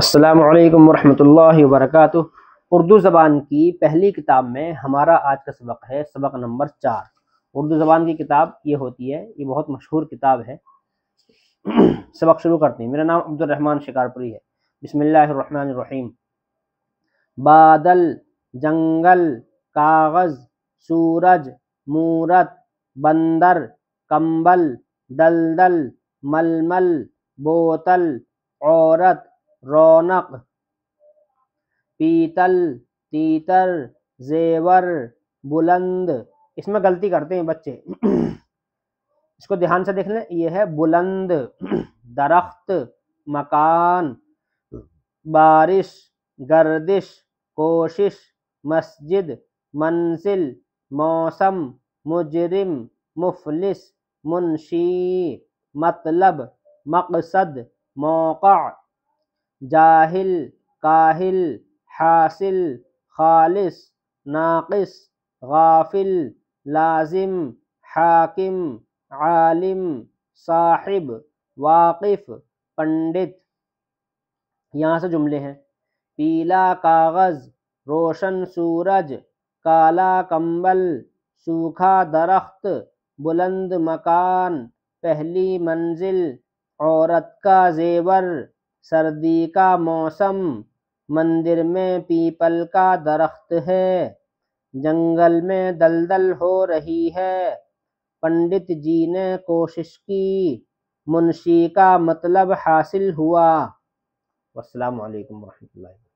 السلام علیکم ورحمۃ اللہ وبرکاتہ۔ اردو زبان کی پہلی کتاب میں ہمارا آج کا سبق ہے سبق نمبر 4۔ اردو زبان کی کتاب یہ ہوتی ہے، یہ بہت مشہور کتاب ہے۔ سبق شروع کرتے ہیں۔ میرا نام عبد الرحمن شکارپوری ہے۔ بسم اللہ الرحمن الرحیم۔ بادل، جنگل، کاغذ، سورج، مورت، بندر، کمبل، دلدل، ململ، بوتل، عورت، رونق، پیتل، تیتر، زیور، بلند۔ اس میں غلطی کرتے ہیں بچے، اس کو دھیان سے دیکھ لیں۔ یہ ہے بلند، درخت، مکان، بارش، گردش، کوشش، مسجد، منزل، موسم، مجرم، مفلس، منشی، مطلب، مقصد، موقع، جاہل، کاہل، حاصل، خالص، ناقص، غافل، لازم، حاکم، عالم، صاحب، واقف، پنڈت۔ یہاں سے جملے ہیں۔ پیلا کاغذ، روشن سورج، کالا کمبل، سوکھا درخت، بلند مکان، پہلی منزل، عورت کا زیور، سردی کا موسم، مندر میں پیپل کا درخت ہے، جنگل میں دلدل ہو رہی ہے، پنڈت جی نے کوشش کی، منشی کا مطلب حاصل ہوا۔ والسلام علیکم ورحمۃ اللہ۔